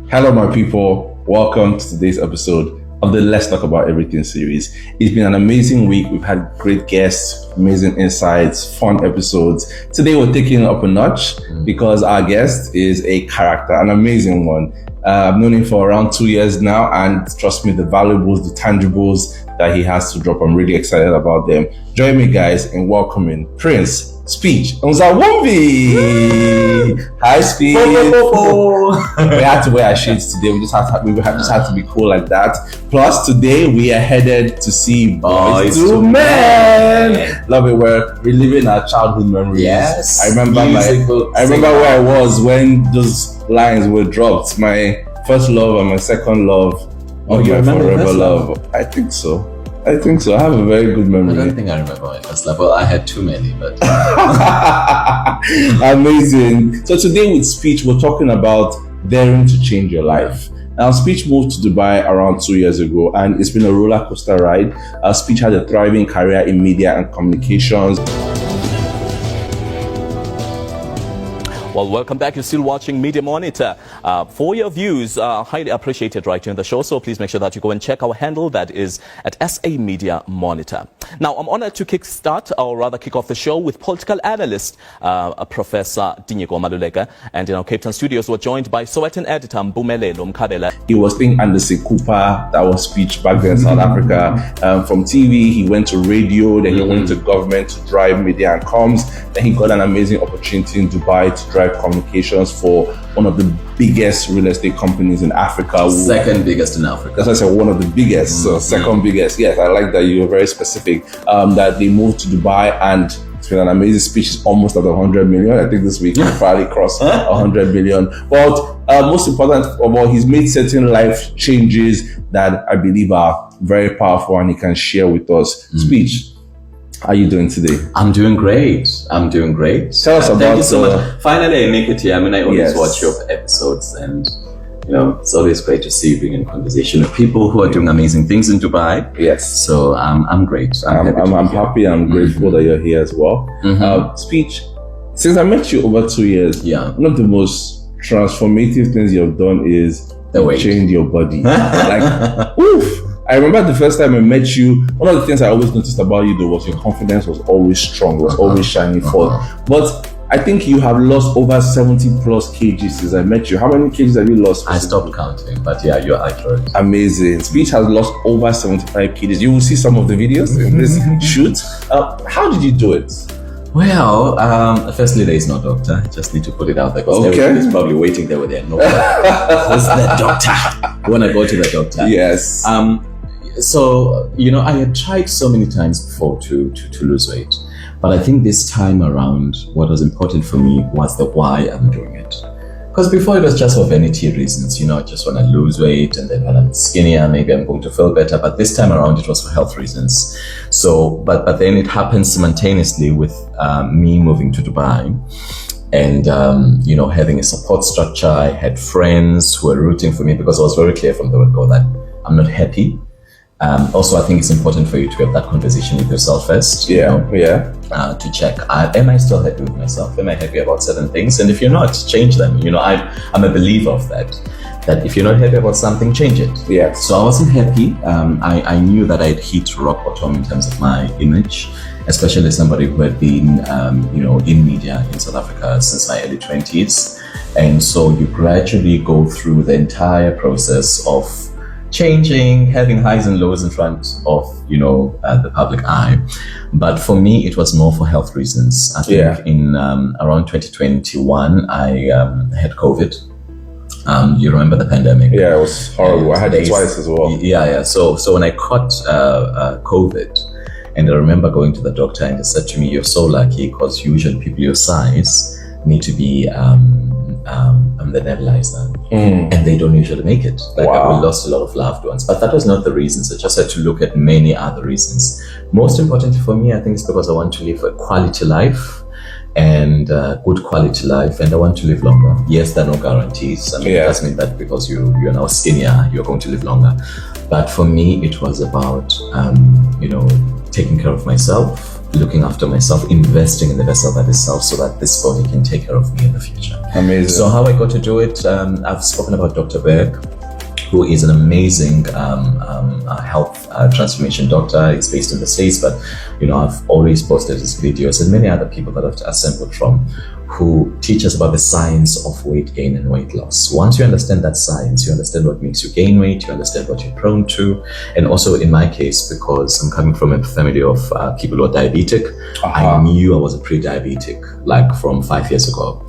Hello, my people. Welcome to today's episode of the Let's Talk About Everything series. It's been an amazing week. We've had great guests, amazing insights, fun episodes. Today, we're taking it up a notch because our guest is a character, an amazing one. I've known him for around 2 years now, and trust me, the valuables, the tangibles that he has to drop, I'm really excited about them. Join me, guys, in welcoming Prince Spitch Nzawumbi. Hi, Spitch. We had to wear our shades today. We just had to be cool like that. Plus, today we are headed to see Boys to Men. Love it. We're reliving our childhood memories. Yes. I remember where I was when those lines were dropped. My first love and my second love. Oh, you remember forever love? I think so. I have a very good memory. I don't think I remember my first love. Well, I had too many, but amazing. So today with Spitch, we're talking about daring to change your life. Now, Spitch moved to Dubai around 2 years ago, and it's been a roller coaster ride. Spitch had a thriving career in media and communications. Well, welcome back. You're still watching Media Monitor. For your views, highly appreciated right here in the show. So please make sure that you go and check our handle. That is at SA Media Monitor. Now, I'm honored to kick off the show with political analyst, Professor Dinyeko Maluleka. And in our Cape Town studios, we're joined by Sowetan editor Mbumelelo Mkhabela. He was being Anderson Cooper, that was Spitch back then in South Africa. From TV, he went to radio, then he went to government to drive media and comms. Then he got an amazing opportunity in Dubai to drive communications for one of the biggest real estate companies in Africa. Second biggest in Africa. That's why I said one of the biggest, so second biggest. Yes, I like that you were very specific. That they moved to Dubai, and it's been an amazing speech. It's almost at 100 million. I think this week we'll probably cross 100 billion. But most important of all, he's made certain life changes that I believe are very powerful and he can share with us. Spitch, how are you doing today? I'm doing great. Tell us about thank you so much. Finally, I make it here. I mean, I always watch your episodes, and it's always great to see you being in conversation with people who are doing amazing things in Dubai. Yes. So I'm great. I'm happy and I'm grateful that you're here as well. Spitch, since I met you over 2 years, one of the most transformative things you've done is change your body. Like, oof. I remember the first time I met you, one of the things I always noticed about you though was your confidence was always strong, was always shining forth. But I think you have lost over 70 plus kgs since I met you. How many kgs have you lost? I stopped counting, but yeah, you're accurate. Amazing. Spitch has lost over 75 kgs. You will see some of the videos in this shoot. How did you do it? Well, firstly, there is no doctor. I just need to put it out there because everybody's probably waiting there with their no. Who's the doctor? When I go to the doctor. Yes. So, I had tried so many times before to lose weight. But I think this time around, what was important for me was the why I'm doing it. Because before it was just for vanity reasons, I just want to lose weight, and then when I'm skinnier, maybe I'm going to feel better. But this time around, it was for health reasons. So, but then it happened simultaneously with me moving to Dubai. And, having a support structure. I had friends who were rooting for me because I was very clear from the word go that I'm not happy. Also, I think it's important for you to have that conversation with yourself first. To check, am I still happy with myself? Am I happy about certain things? And if you're not, change them. I'm a believer of that if you're not happy about something, change it. Yeah. So I wasn't happy. I knew that I'd hit rock bottom in terms of my image, especially somebody who had been, in media in South Africa since my early 20s. And so you gradually go through the entire process of changing, having highs and lows in front of, the public eye. But for me, it was more for health reasons. I think in around 2021, I had COVID. You remember the pandemic? Yeah, it was horrible. I had it twice as well. Yeah. So when I caught COVID, and I remember going to the doctor, and they said to me, "You're so lucky because usually people your size need to be the nebulizer, and they don't usually make it. We lost a lot of loved ones, but that was not the reasons. I just had to look at many other reasons. Most importantly for me, I think it's because I want to live a quality life, and good quality life, and I want to live longer. Yes, there are no guarantees. It doesn't mean that because you're now skinnier, you're going to live longer. But for me, it was about taking care of myself, looking after myself, investing in the vessel that is self, so that this body can take care of me in the future. Amazing. So how I got to do it, I've spoken about Dr. Berg, who is an amazing health transformation doctor. He's based in the States, but I've always posted his videos, and many other people that I've assembled from, who teach us about the science of weight gain and weight loss. Once you understand that science, you understand what makes you gain weight, you understand what you're prone to. And also in my case, because I'm coming from a family of people who are diabetic, I knew I was a pre-diabetic, like from 5 years ago.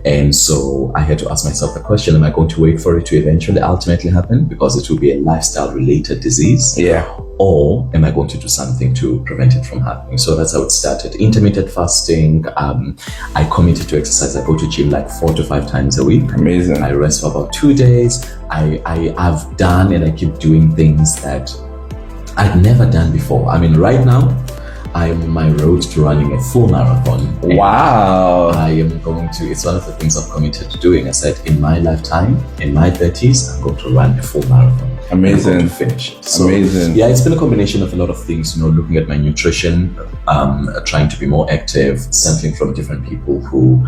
And so I had to ask myself the question, am I going to wait for it to eventually ultimately happen, because it will be a lifestyle related disease? Yeah. Or am I going to do something to prevent it from happening? So that's how it started. Intermittent fasting. I committed to exercise. I go to gym like 4 to 5 times a week. Amazing. I rest for about 2 days. I've done and I keep doing things that I'd never done before. I mean, right now, I'm on my road to running a full marathon. Wow. I am going to, it's one of the things I've committed to doing. I said, in my lifetime, in my 30s, I'm going to run a full marathon. Amazing. I'm going to finish it. So, amazing. Yeah, it's been a combination of a lot of things, looking at my nutrition, trying to be more active, sampling from different people who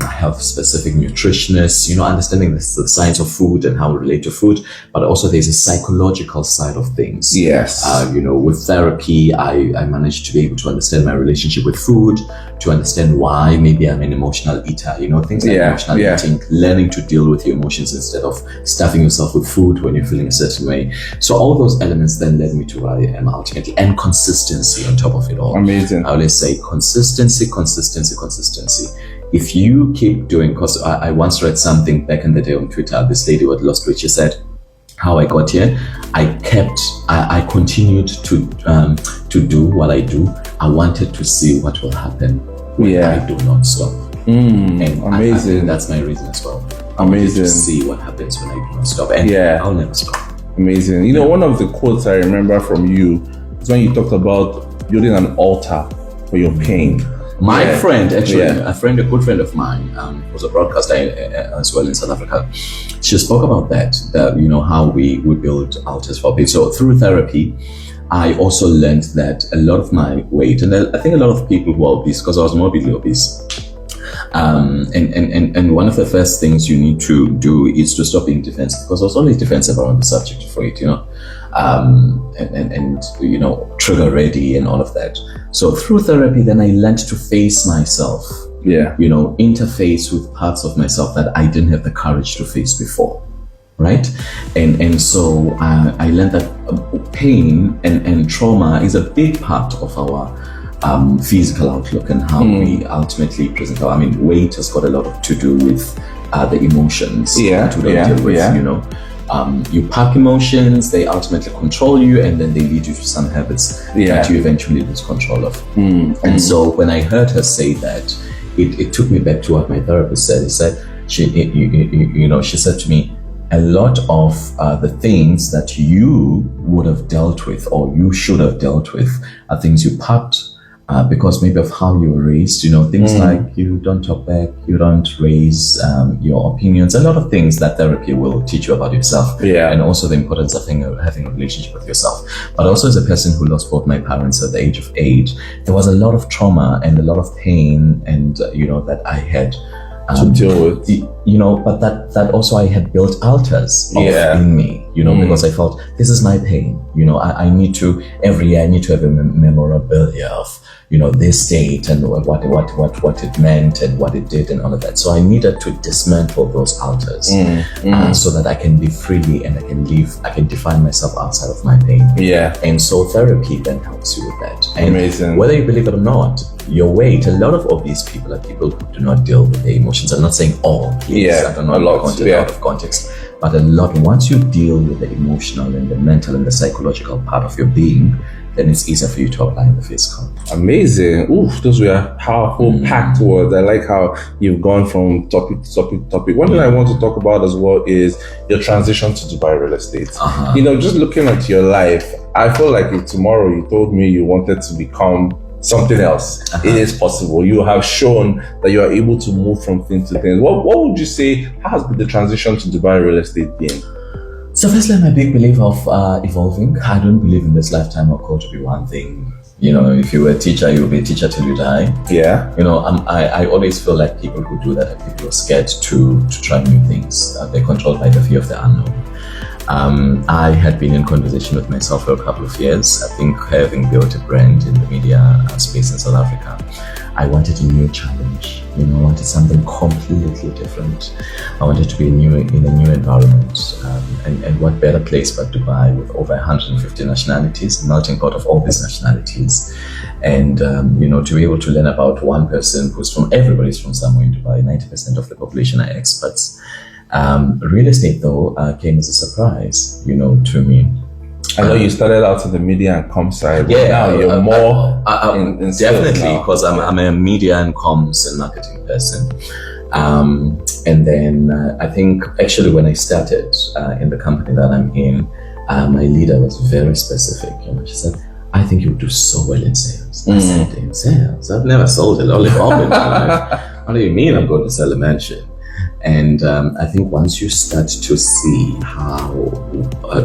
have specific nutritionists, understanding the science of food and how we relate to food, but also there's a psychological side of things. Yes. With therapy, I managed to be able to understand my relationship with food, to understand why maybe I'm an emotional eater, things like emotional eating, learning to deal with your emotions instead of stuffing yourself with food when you're feeling a certain way. So all those elements then led me to where I am ultimately, and consistency on top of it all. Amazing. I always say consistency. If you keep doing, because I once read something back in the day on Twitter, this lady who had lost weight, she said, how I got here, I continued to do what I do. I wanted to see what will happen when I do not stop. And amazing. I think that's my reason as well. Amazing. To see what happens when I do not stop. And I'll never stop. Amazing. One of the quotes I remember from you is when you talked about building an altar for your pain. My friend, actually, a good friend of mine, was a broadcaster as well in South Africa. She spoke about that how we build altars for people. So through therapy, I also learned that a lot of my weight, and I think a lot of people who are obese, because I was morbidly obese, and one of the first things you need to do is to stop being defensive, because I was always defensive around the subject of weight, trigger ready and all of that. So through therapy, then I learned to face myself, interface with parts of myself that I didn't have the courage to face before, right? And so I learned that pain and trauma is a big part of our physical outlook and how we ultimately present our, weight has got a lot to do with the emotions that we don't deal with, you pack emotions, they ultimately control you, and then they lead you to some habits that you eventually lose control of. And so when I heard her say that, it took me back to what my therapist said. He said, she said to me, a lot of the things that you would have dealt with or you should have dealt with are things you packed because maybe of how you were raised, things like you don't talk back, you don't raise your opinions, a lot of things that therapy will teach you about yourself. And also the importance of having a relationship with yourself. But also as a person who lost both my parents at the age of 8, there was a lot of trauma and a lot of pain and, that I had to deal with. But that also I had built altars in me, because I felt this is my pain. I need to, every year I need to have a memorabilia of, this date and what it meant and what it did and all of that. So I needed to dismantle those altars so that I can live freely and I can define myself outside of my pain. And so therapy then helps you with that. And amazing. Whether you believe it or not, your weight, a lot of obese people are people who do not deal with their emotions. I'm not saying all, please. I don't know out of context. But a lot, once you deal with the emotional and the mental and the psychological part of your being, then it's easier for you to apply in the physical. Amazing. Oof, those were powerful, packed words. I like how you've gone from topic to topic. One thing I want to talk about as well is your transition to Dubai real estate. Just looking at your life, I feel like if tomorrow you told me you wanted to become something else, it is possible. You have shown that you are able to move from thing to thing. What would you say, how has the transition to Dubai real estate been? So firstly, I'm a big believer of evolving. I don't believe in this lifetime I'm called to be one thing You know, if you were a teacher, you'll be a teacher till you die. Yeah. You know, I always feel like people who do that are people who are scared to try new things. They're controlled by the fear of the unknown. I had been in conversation with myself for a couple of years. I think having built a brand in the media space in South Africa, I wanted a new challenge. You know, I wanted something completely different. I wanted to be in a new environment. And what better place but Dubai, with over 150 nationalities, melting pot of all these nationalities. And, you know, to be able to learn about one person everybody's from somewhere in Dubai. 90% of the population are expats. Real estate, though, came as a surprise, you know, to me. I know you started out in the media and comms side. But yeah, now you're more in definitely, because I'm a media and comms and marketing person. And then I think actually when I started in the company that I'm in, my leader was very specific. You know, she said, "I think you would do so well in sales." I said, "In sales? I've never sold a lollipop in my life. What do you mean I'm going to sell a mansion?" And I think once you start to see how,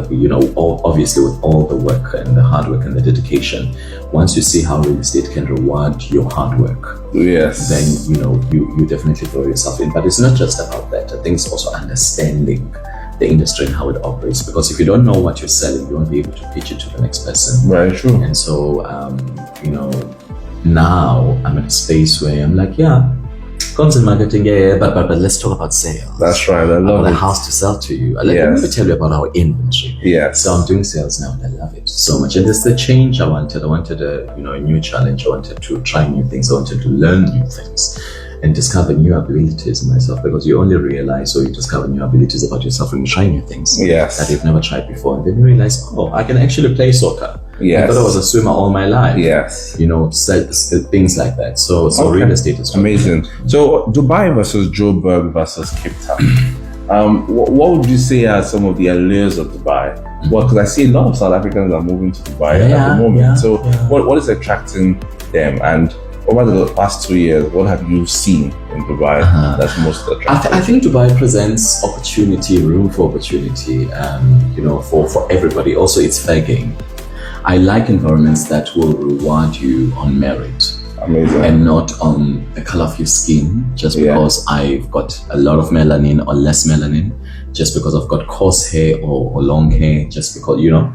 you know, obviously with all the work and the hard work and the dedication, once you see how real estate can reward your hard work, yes, then, you know, you definitely throw yourself in. But it's not just about that. I think it's also understanding the industry and how it operates. Because if you don't know what you're selling, you won't be able to pitch it to the next person. Very true. And so, you know, now I'm in a space where I'm like, yeah, content marketing, but let's talk about sales. That's right. I love a it. house to sell to you. Let me tell you about our inventory. Yes. So I'm doing sales now, and I love it so much. And it's the change I wanted. I wanted a new challenge. I wanted to try new things. I wanted to learn new things and discover new abilities in myself, because you only realize, or you discover new abilities about yourself when you try new things that you've never tried before. And then you realize, oh, I can actually play soccer. Yes. I thought I was a swimmer all my life. Yes. You know, things like that. So real estate is amazing. So Dubai versus Joburg versus Cape Town. What would you say are some of the allures of Dubai? Well, because I see a lot of South Africans are moving to Dubai at the moment. What is attracting them? And over the past 2 years, what have you seen in Dubai that's most attractive? I think Dubai presents room for opportunity, you know, for everybody. Also, it's fair game. I like environments that will reward you on merit. Amazing. And not on the color of your skin, just because I've got a lot of melanin or less melanin, just because I've got coarse hair or long hair, just because, you know,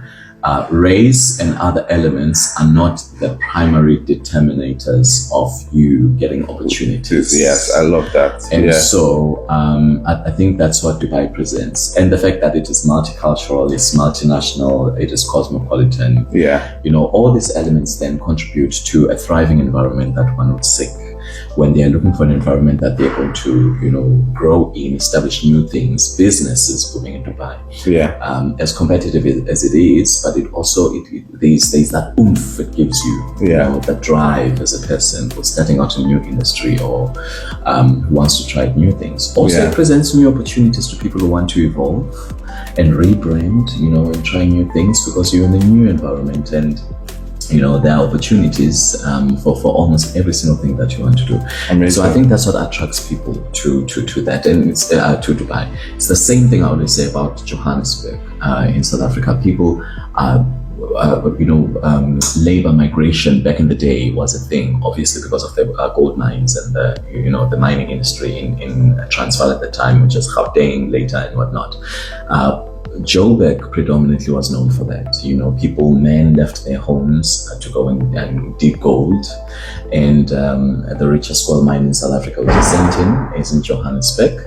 race and other elements are not the primary determinators of you getting opportunities. Yes, I love that. And so I think that's what Dubai presents. And the fact that it is multicultural, it's multinational, it is cosmopolitan. Yeah. You know, all these elements then contribute to a thriving environment that one would seek when they are looking for an environment that they're going to, you know, grow in, establish new things, businesses booming in Dubai. Yeah. As competitive as it is, but it also, there's that oomph it gives you, you know, that drive as a person who's starting out in a new industry or who wants to try new things. Also, it presents new opportunities to people who want to evolve and rebrand, you know, and try new things, because you're in a new environment and, you know, there are opportunities for almost every single thing that you want to do. Amazing. So I think that's what attracts people to that, and it's to Dubai. It's the same thing I always say about Johannesburg in South Africa. People labor migration back in the day was a thing, obviously because of the gold mines and the mining industry in Transvaal at the time, which is Gauteng later and whatnot. Joburg predominantly was known for that. You know, men left their homes to go and dig gold, and the richest gold mine in South Africa, which is Sentin, is in Johannesburg.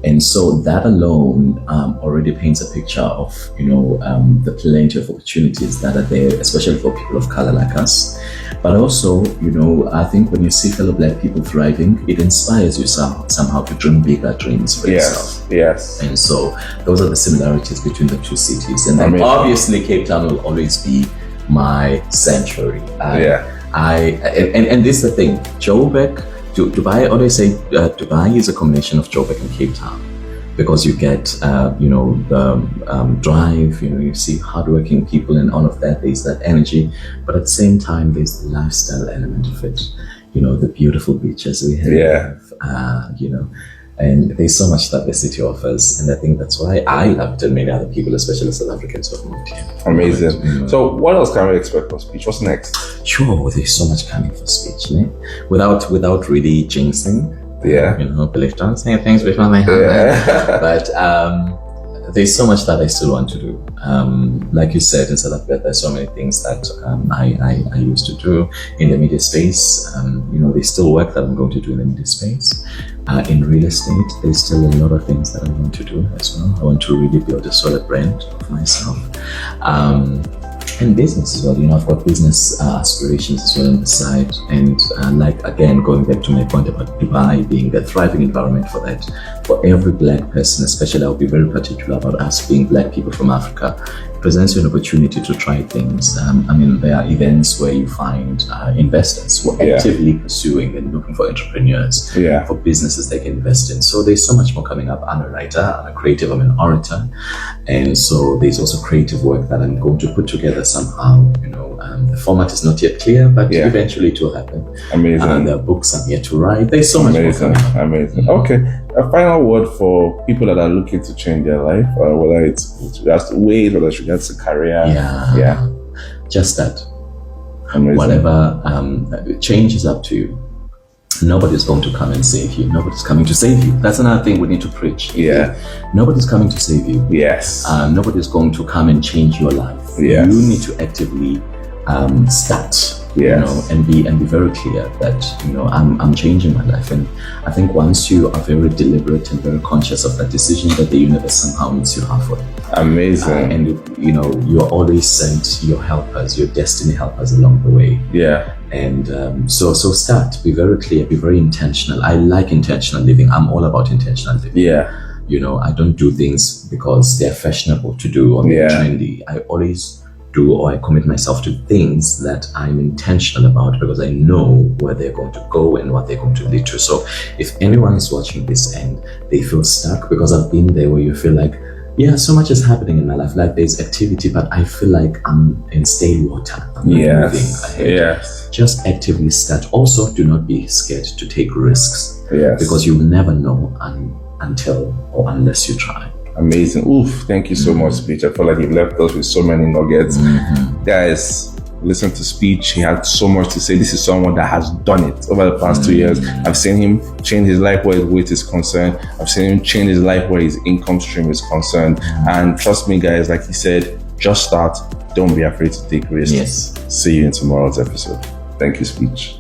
And so that alone already paints a picture of, you know, the plenty of opportunities that are there, especially for people of color like us. But also, you know, I think when you see fellow Black people thriving, it inspires you somehow to dream bigger dreams for yourself. Yes. And so those are the similarities between the two cities. And then obviously Cape Town will always be my sanctuary. And this is the thing, Joburg, Dubai, I always say Dubai is a combination of Joburg and Cape Town, because you get, the drive, you know, you see hardworking people and all of that, there's that energy, but at the same time, there's the lifestyle element of it, you know, the beautiful beaches we have, you know, And there's so much that the city offers, and I think that's why I love it, and many other people, especially South Africans who have moved here. Amazing. So what else can we expect from Spitch? What's next? Sure, there's so much coming for Spitch, né? Without really jinxing. Yeah. Believe don't say things before they happen. Yeah. But there's so much that I still want to do. Like you said, in South Africa, there's so many things that I used to do in the media space. There's still work that I'm going to do in the media space. In real estate, there's still a lot of things that I want to do as well. I want to really build a solid brand of myself. And business as well. I've got business aspirations as well on the side. And again, going back to my point about Dubai being a thriving environment for that, for every Black person, especially I'll be very particular about us being Black people from Africa. It presents you an opportunity to try things. There are events where you find investors who are actively pursuing and looking for entrepreneurs, for businesses they can invest in. So there's so much more coming up. I'm a writer, I'm a creative, I'm an orator. And so there's also creative work that I'm going to put together somehow. The format is not yet clear, but eventually it will happen. Amazing. There are books I'm yet to write. There's so much more coming up. Amazing. Okay. A final word for people that are looking to change their life, whether it's regards to weight, whether it's regards to career. Yeah. Just that. Amazing. Whatever, change is up to you. Nobody's going to come and save you. Nobody's coming to save you. That's another thing we need to preach. Yeah. Nobody's coming to save you. Yes. Nobody's going to come and change your life. Yes. You need to actively start. Yes. And be very clear that I'm changing my life. And I think once you are very deliberate and very conscious of that decision, that the universe somehow meets you halfway. Amazing. And you are always sent your helpers, your destiny helpers along the way. Yeah. And so start. Be very clear. Be very intentional. I like intentional living. I'm all about intentional living. Yeah. I don't do things because they're fashionable to do or they're trendy. I always do, or I commit myself to things that I'm intentional about because I know where they're going to go and what they're going to lead to. So if anyone is watching this and they feel stuck, because I've been there where you feel like, so much is happening in my life. Like there's activity, but I feel like I'm in stale water. I'm not moving ahead. Yes. Just actively start. Also, do not be scared to take risks. Yes. Because you'll never know until or unless you try. Amazing. Oof, thank you so much, Spitch. I feel like you've left us with so many nuggets. Guys, listen to Spitch. He had so much to say. This is someone that has done it over the past 2 years. I've seen him change his life where his weight is concerned. I've seen him change his life where his income stream is concerned. And trust me, guys, like he said, just start. Don't be afraid to take risks. Yes. See you in tomorrow's episode. Thank you, Spitch.